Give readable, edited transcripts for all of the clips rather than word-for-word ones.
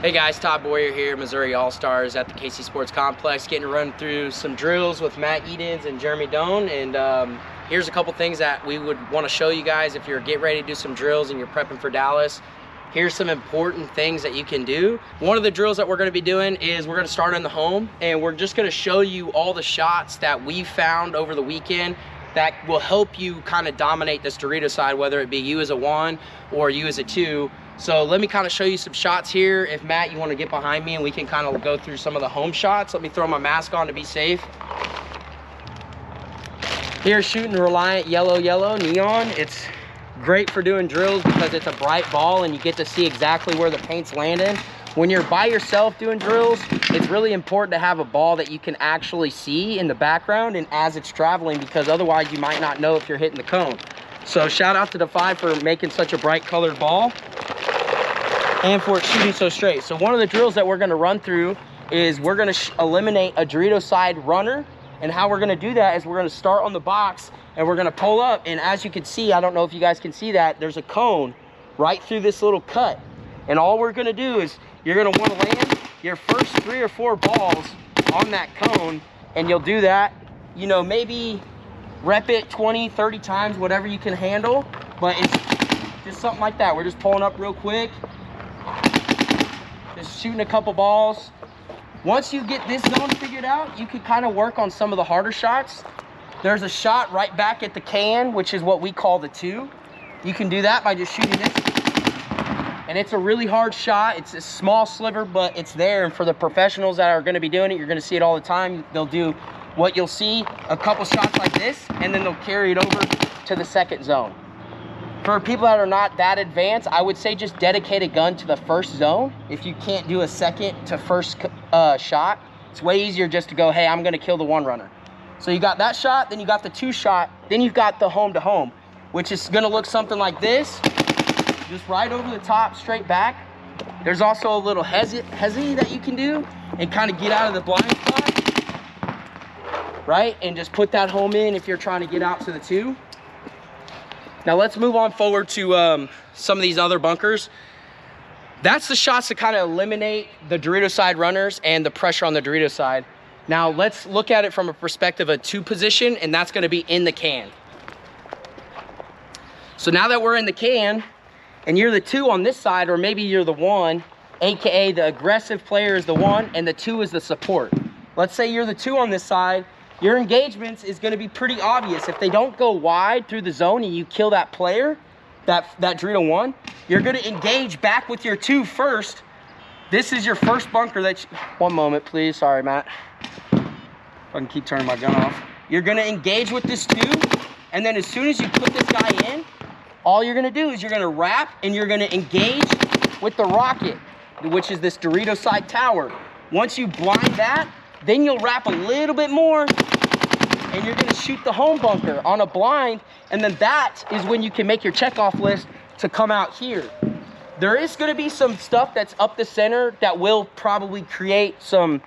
Hey guys, Todd Boyer here, Missouri All-Stars at the KC Sports Complex, getting to run through some drills with Matt Edens and Jeremy Doan. And here's a couple things that we would want to show you guys if you're getting ready to do some drills and you're prepping for Dallas. Here's some important things that you can do. One of the drills that we're going to be doing is we're going to start in the home, and we're just going to show you all the shots that we found over the weekend that will help you kind of dominate this Dorito side, whether it be you as a 1 or you as a 2. So let me kind of show you some shots here. If Matt, you want to get behind me and we can kind of go through some of the home shots. Let me throw my mask on to be safe. Here's shooting Reliant yellow neon. It's great for doing drills because it's a bright ball and you get to see exactly where the paint's landing. When you're by yourself doing drills, it's really important to have a ball that you can actually see in the background and as it's traveling, because otherwise you might not know if you're hitting the cone. So shout out to Defy for making such a bright colored ball and for it shooting so straight. So one of the drills that we're gonna run through is we're gonna eliminate a Dorito side runner. And how we're gonna do that is we're gonna start on the box and we're gonna pull up. And as you can see, I don't know if you guys can see that, there's a cone right through this little cut. And all we're gonna do is you're gonna wanna land your first 3 or 4 balls on that cone, and you'll do that, you know, maybe rep it 20, 30 times, whatever you can handle, but it's just something like that. We're just pulling up real quick, just shooting a couple balls. Once you get this zone figured out, you can kind of work on some of the harder shots. There's a shot right back at the can, which is what we call the 2. You can do that by just shooting this. And it's a really hard shot. It's a small sliver, but it's there. And for the professionals that are gonna be doing it, you're gonna see it all the time. They'll do what you'll see, a couple shots like this, and then they'll carry it over to the second zone. For people that are not that advanced, I would say just dedicate a gun to the first zone. If you can't do a second to first shot, it's way easier just to go, hey, I'm gonna kill the 1 runner. So you got that shot, then you got the 2 shot, then you've got the home to home, which is gonna look something like this. Just right over the top, straight back. There's also a little hezzy that you can do and kind of get out of the blind spot, right? And just put that home in if you're trying to get out to the 2. Now let's move on forward to some of these other bunkers. That's the shots to kind of eliminate the Dorito side runners and the pressure on the Dorito side. Now let's look at it from a perspective of 2 position, and that's gonna be in the can. So now that we're in the can, and you're the 2 on this side, or maybe you're the 1, AKA the aggressive player is the 1, and the 2 is the support. Let's say you're the 2 on this side, your engagements is gonna be pretty obvious. If they don't go wide through the zone and you kill that player, that Dorito 1, you're gonna engage back with your 2 first. This is your first bunker that one moment, please. Sorry, Matt. If I can keep turning my gun off. You're gonna engage with this 2, and then as soon as you put this guy in, all you're gonna do is you're gonna wrap and you're gonna engage with the rocket, which is this Dorito side tower. Once you blind that, then you'll wrap a little bit more and you're gonna shoot the home bunker on a blind, and then that is when you can make your checkoff list to come out here. There is gonna be some stuff that's up the center that will probably create some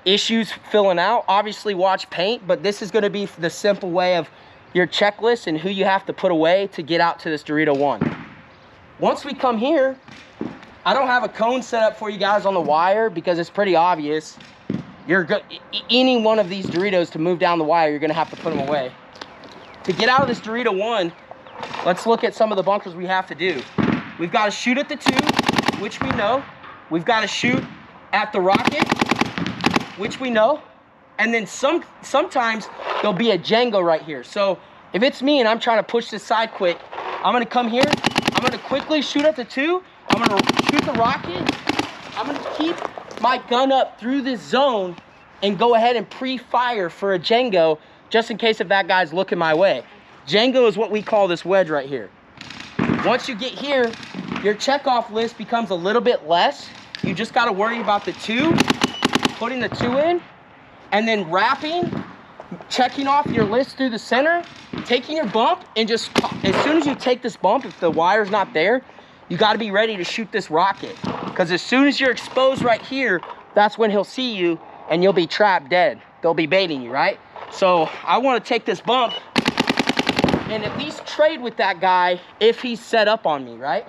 issues filling out. Obviously watch paint, but this is gonna be the simple way of your checklist and who you have to put away to get out to this Dorito 1. Once we come here, I don't have a cone set up for you guys on the wire because it's pretty obvious. Any one of these Doritos to move down the wire, you're gonna have to put them away. To get out of this Dorito 1, let's look at some of the bunkers we have to do. We've got to shoot at the 2, which we know. We've got to shoot at the rocket, which we know. And then sometimes there'll be a Django right here. So if it's me and I'm trying to push this side quick, I'm gonna come here, I'm gonna quickly shoot at the 2, I'm gonna shoot the rocket, I'm gonna keep my gun up through this zone and go ahead and pre-fire for a Django just in case if that guy's looking my way. Django is what we call this wedge right here. Once you get here, your checkoff list becomes a little bit less. You just gotta worry about the 2, putting the 2 in, and then wrapping, checking off your list through the center, taking your bump, and just, as soon as you take this bump, if the wire's not there, you gotta be ready to shoot this rocket. Because as soon as you're exposed right here, that's when he'll see you and you'll be trapped dead. They'll be baiting you, right? So I wanna take this bump and at least trade with that guy if he's set up on me, right?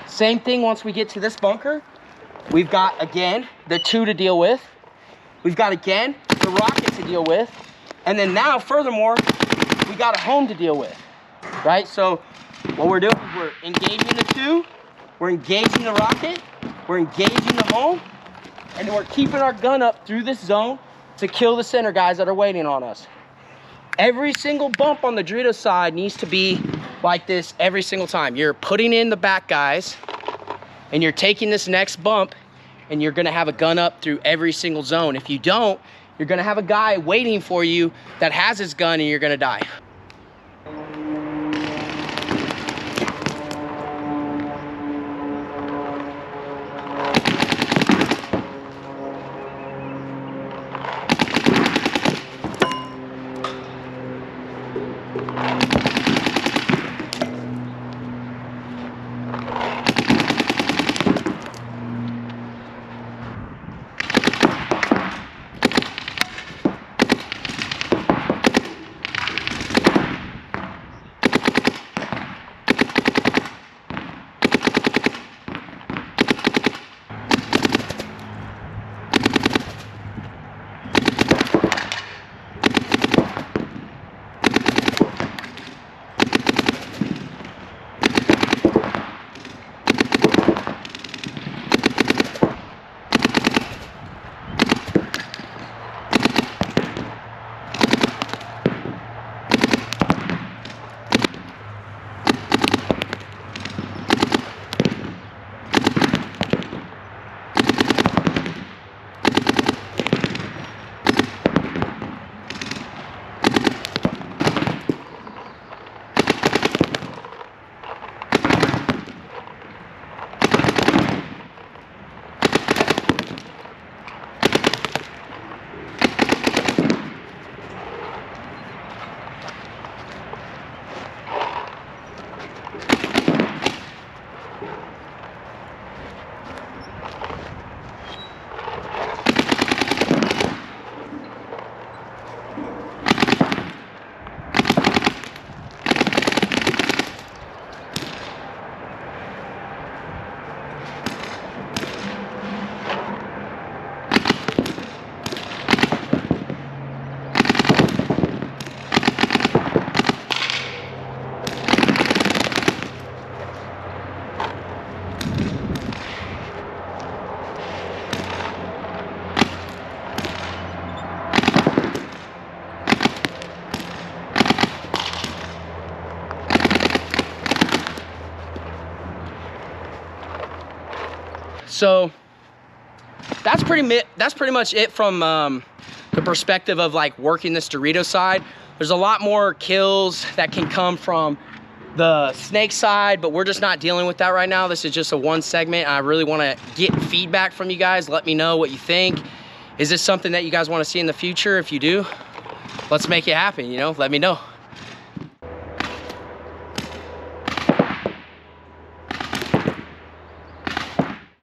Same thing once we get to this bunker. We've got, again, the 2 to deal with. We've got, again, the rocket to deal with. And then now, furthermore, we got a home to deal with, right? So what we're doing is we're engaging the 2, we're engaging the rocket, we're engaging the home, and then we're keeping our gun up through this zone to kill the center guys that are waiting on us. Every single bump on the Dorito side needs to be like this every single time. You're putting in the back guys, and you're taking this next bump, and you're gonna have a gun up through every single zone. If you don't, you're gonna have a guy waiting for you that has his gun, and you're gonna die. So that's pretty much it from the perspective of like working this Dorito side. There's a lot more kills that can come from the snake side, but we're just not dealing with that right now. This is just a one segment. I really want to get feedback from you guys. Let me know what you think. Is this something that you guys want to see in the future? If you do, let's make it happen, you know, let me know.